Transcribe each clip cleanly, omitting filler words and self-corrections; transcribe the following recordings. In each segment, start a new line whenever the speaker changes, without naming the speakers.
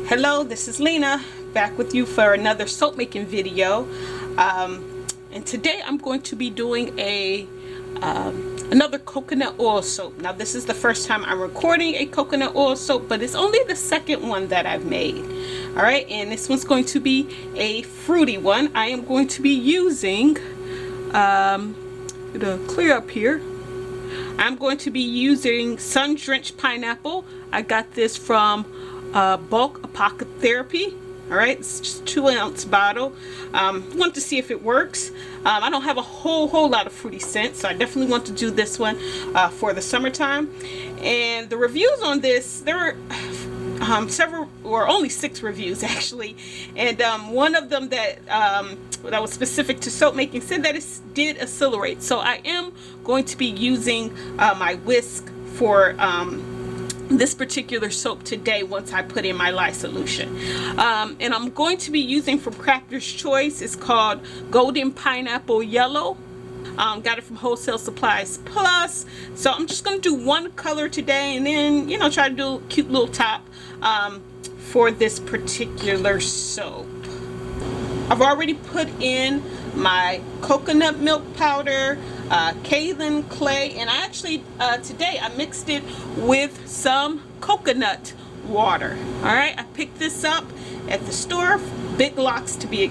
Hello, this is Lena, back with you for another soap making video. And today I'm going to be doing another coconut oil soap. Now this is the first time I'm recording a coconut oil soap, but it's only the second one that I've made. Alright, and this one's going to be a fruity one. I am going to be using, to clear up here, I'm going to be using sun-drenched pineapple. I got this from Bulk Apothecary. All right, it's just 2-ounce bottle. Want to see if it works. I don't have a whole lot of fruity scents, so I definitely want to do this one for the summertime. And the reviews on this, there are several, or only 6 reviews actually, and one of them that was specific to soap making said that it did accelerate. So I am going to be using my whisk for this particular soap today once I put in my lye solution. And I'm going to be using from Crafter's Choice. It's called Golden Pineapple Yellow. Got it from Wholesale Supplies Plus. So I'm just going to do one color today, and then, you know, try to do a cute little top for this particular soap. I've already put in my coconut milk powder, kaolin clay, and I actually today I mixed it with some coconut water. All right, I picked this up at the store, Big Lots to be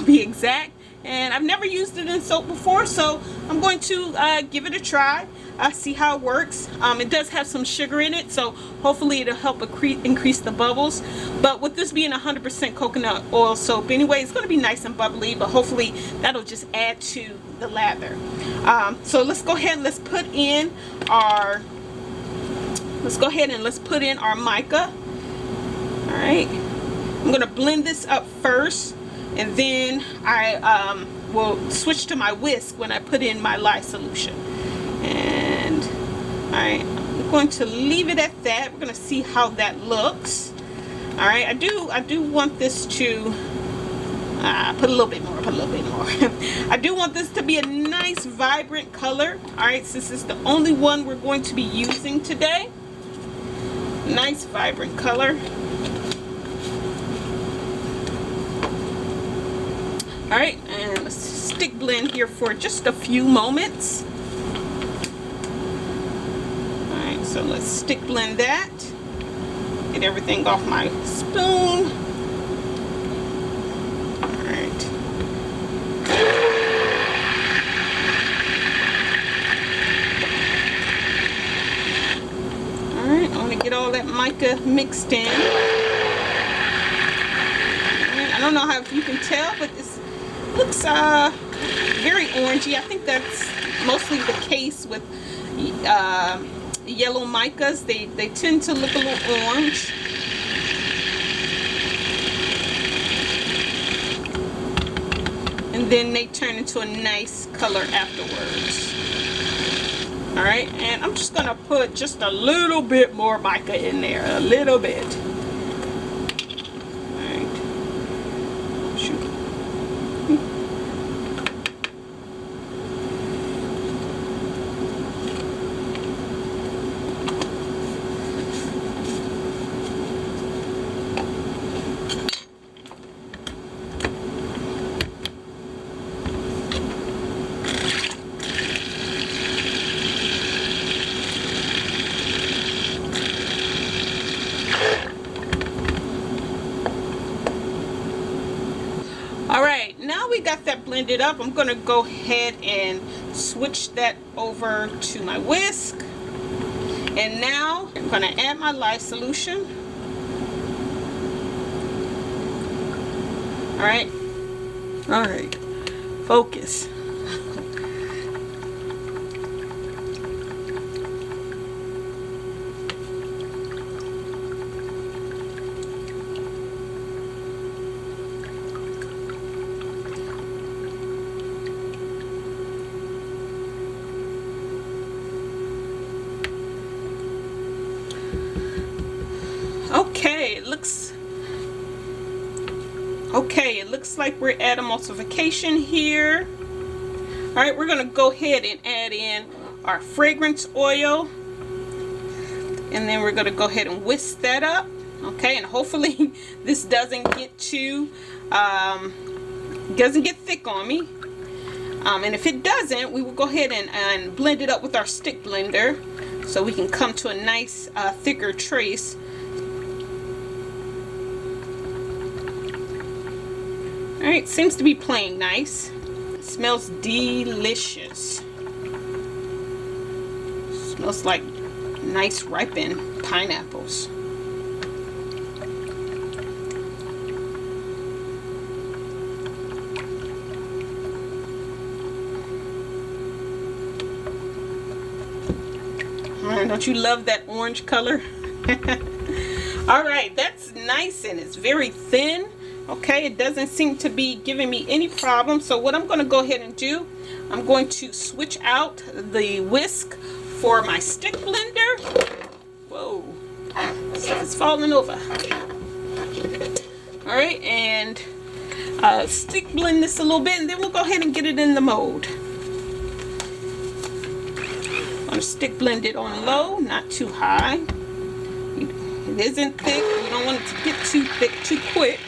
be exact. And I've never used it in soap before, so I'm going to give it a try, see how it works. It does have some sugar in it, so hopefully it'll help increase the bubbles. But with this being 100% coconut oil soap anyway, it's going to be nice and bubbly, but hopefully that'll just add to the lather. So let's go ahead and let's put in our mica. All right, I'm going to blend this up first, and then I will switch to my whisk when I put in my lye solution. And alright, I'm going to leave it at that. We're going to see how that looks. Alright, I do want this to put a little bit more. I do want this to be a nice vibrant color. Alright, since it's the only one we're going to be using today. Nice vibrant color. Alright, and let's stick blend here for just a few moments. Alright, so let's stick blend that. Get everything off my spoon. Alright. Alright, I want to get all that mica mixed in. Alright, I don't know how you can tell, but it looks very orangey. I think that's mostly the case with yellow micas. They tend to look a little orange. And then they turn into a nice color afterwards. Alright, and I'm just going to put just a little bit more mica in there. A little bit. Alright, now we got that blended up. I'm going to go ahead and switch that over to my whisk. And now I'm going to add my lye solution. Alright, focus. Okay, it looks like we're at emulsification here. Alright, we're going to go ahead and add in our fragrance oil. And then we're going to go ahead and whisk that up. Okay, and hopefully this doesn't get thick on me. And if it doesn't, we will go ahead and blend it up with our stick blender so we can come to a nice thicker trace. Alright, seems to be playing nice. It smells delicious. Smells like nice ripened pineapples. Don't you love that orange color? Alright, that's nice and it's very thin. Okay, it doesn't seem to be giving me any problem. So what I'm going to go ahead and do, I'm going to switch out the whisk for my stick blender. Whoa, it's falling over. Alright, and stick blend this a little bit, and then we'll go ahead and get it in the mold. I'm going to stick blend it on low, not too high. It isn't thick. You don't want it to get too thick too quick.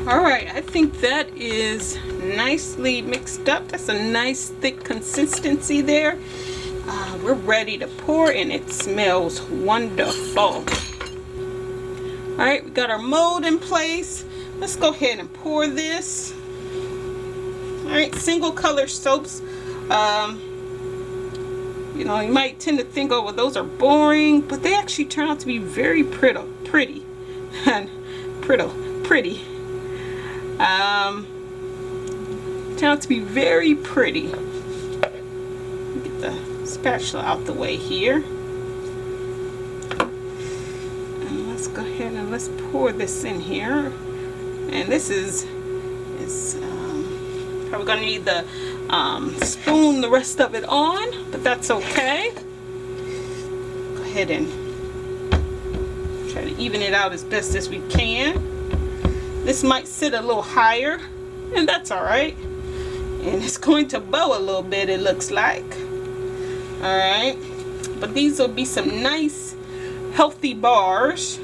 Alright, I think that is nicely mixed up. That's a nice thick consistency there. We're ready to pour and it smells wonderful. Alright, we got our mold in place. Let's go ahead and pour this. Alright, single color soaps. You know, you might tend to think, oh, well, those are boring, but they actually turn out to be very pretty. Turn out to be very pretty. Get the spatula out the way here. And let's go ahead and let's pour this in here. And this is probably gonna need the spoon the rest of it on, but that's okay. Go ahead and try to even it out as best as we can. This might sit a little higher, and that's all right. And it's going to bow a little bit, it looks like. All right, but these will be some nice, healthy bars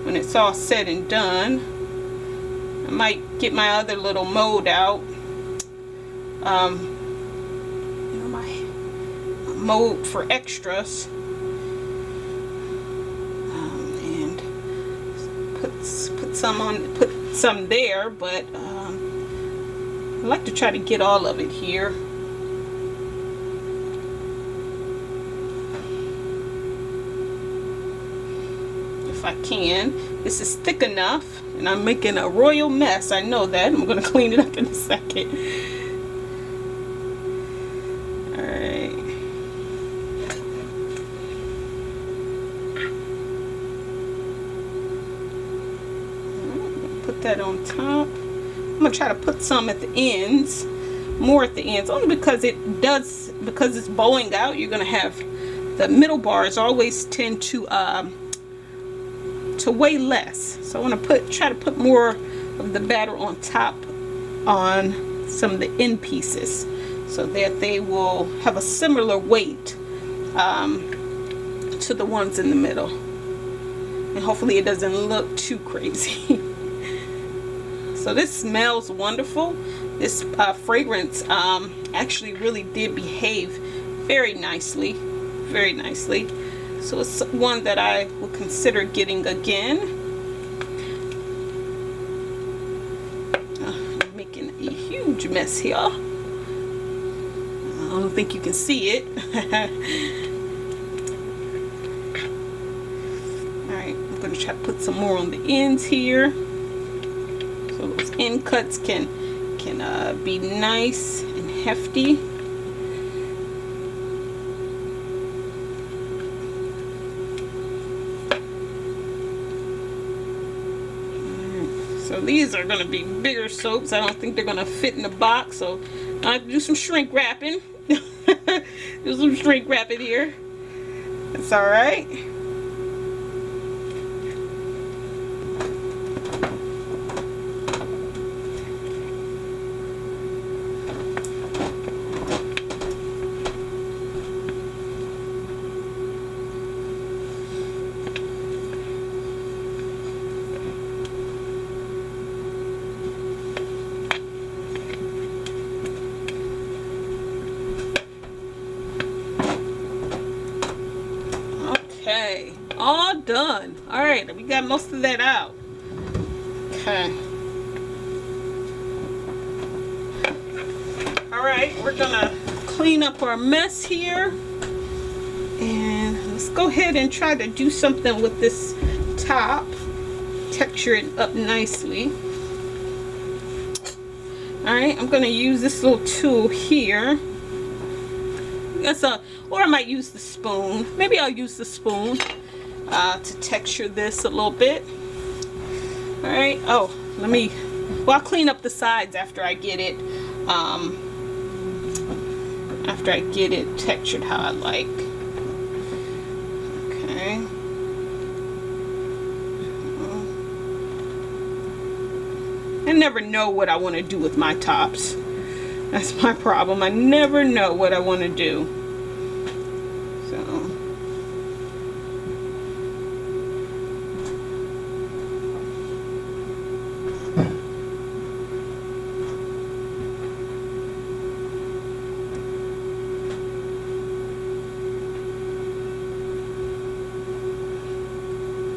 when it's all said and done. I might get my other little mold out. You know, my mold for extras. And put some there, but I like to try to get all of it here. If I can. This is thick enough, and I'm making a royal mess. I know that. I'm going to clean it up in a second. Alright. Put that on top. I'm going to try to put some at the ends. More at the ends. Only because because it's bowing out, you're going to have the middle bars always tend to weigh less. So I want to try to put more of the batter on top on some of the end pieces so that they will have a similar weight to the ones in the middle. And hopefully it doesn't look too crazy. So this smells wonderful. This fragrance actually really did behave very nicely. Very nicely. So it's one that I will consider getting again. I'm making a huge mess here. I don't think you can see it. Alright, I'm going to try to put some more on the ends here. So those end cuts can be nice and hefty. So these are going to be bigger soaps. I don't think they're going to fit in the box. So I have to do some shrink wrapping. Do some shrink wrapping here. That's all right. Okay, all done. All right, we got most of that out. Okay. All right, we're gonna clean up our mess here. And let's go ahead and try to do something with this top. Texture it up nicely. All right, I'm gonna use this little tool here. Or I might use the spoon. Maybe I'll use the spoon to texture this a little bit. All right. Oh, I'll clean up the sides after I get it. After I get it textured how I like. Okay. I never know what I want to do with my tops. That's my problem. I never know what I want to do. So.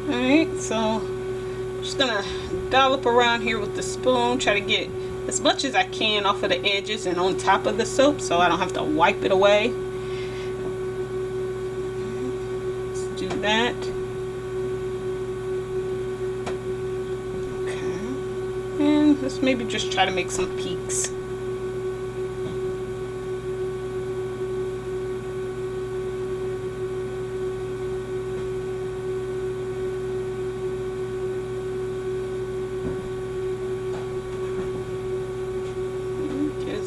Alright, so I'm just gonna dollop around here with the spoon, try to get as much as I can off of the edges and on top of the soap so I don't have to wipe it away. Let's do that. Okay. And let's maybe just try to make some peaks.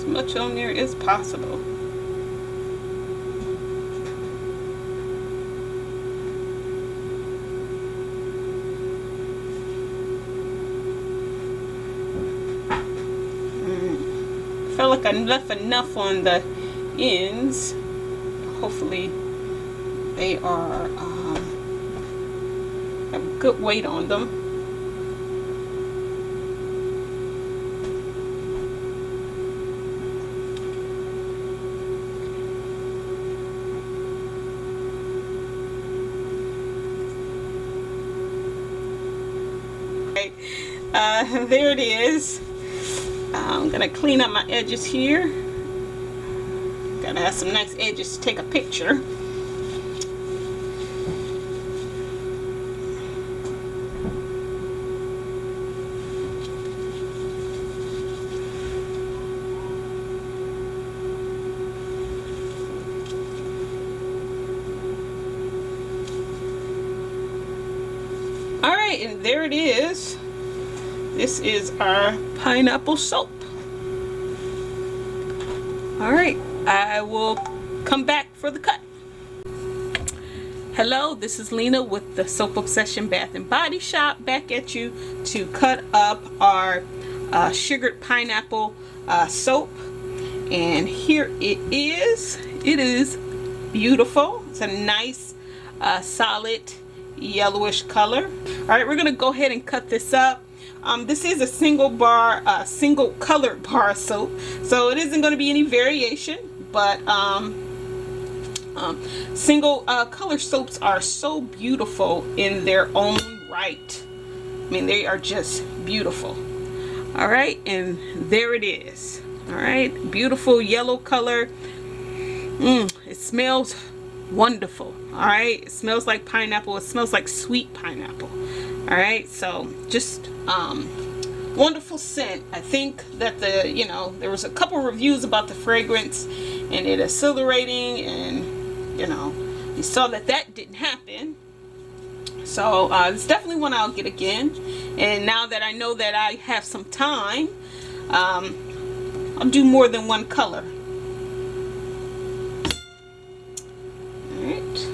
Much on there as possible. Felt like I left enough on the ends. Hopefully they are have good weight on them. There it is. I'm gonna clean up my edges here. Gotta have some nice edges to take a picture. All right, and there it is. This is our pineapple soap. All right, I will come back for the cut. Hello, this is Lena with the Soap Obsession Bath and Body Shop, back at you to cut up our sugared pineapple soap. And here it is. It is beautiful. It's a nice solid yellowish color. All right, we're gonna go ahead and cut this up. This is a single color bar soap, so it isn't going to be any variation, but single color soaps are so beautiful in their own right. I mean, they are just beautiful. All right, and there it is. All right, beautiful yellow color. It smells wonderful. All right, it smells like pineapple. It smells like sweet pineapple. All right, so just wonderful scent. I think that there was a couple reviews about the fragrance and it exhilarating, and you saw that didn't happen. So it's definitely one I'll get again. And now that I know that I have some time, I'll do more than one color. Alright.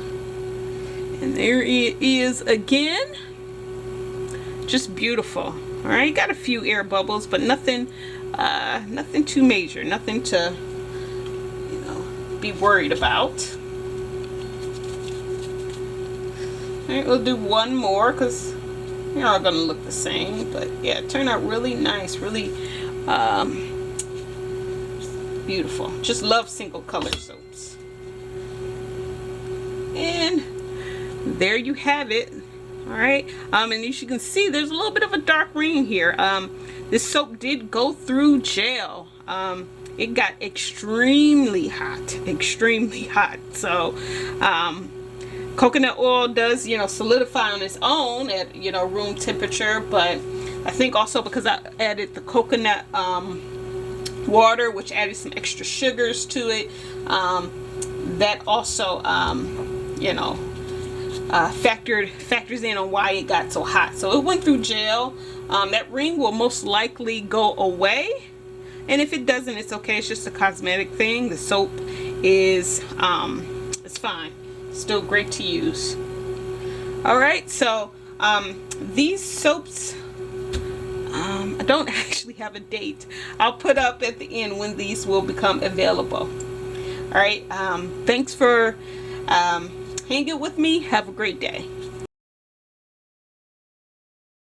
And there it is again. Just beautiful. Alright, got a few air bubbles, but nothing too major, nothing to, you know, be worried about. Alright, we'll do one more because they're all gonna look the same, but yeah, it turned out really nice, really beautiful. Just love single color soaps. And there you have it. All right, and as you can see, there's a little bit of a dark ring here. This soap did go through gel. It got extremely hot, so coconut oil does, you know, solidify on its own at, you know, room temperature, but I think also because I added the coconut water, which added some extra sugars to it, that also you know, factors in on why it got so hot. So it went through gel. That ring will most likely go away, and if it doesn't, it's okay. It's just a cosmetic thing. The soap is it's fine, still great to use. All right, so these soaps, I don't actually have a date. I'll put up at the end when these will become available. All right, thanks for hanging with me. Have a great day.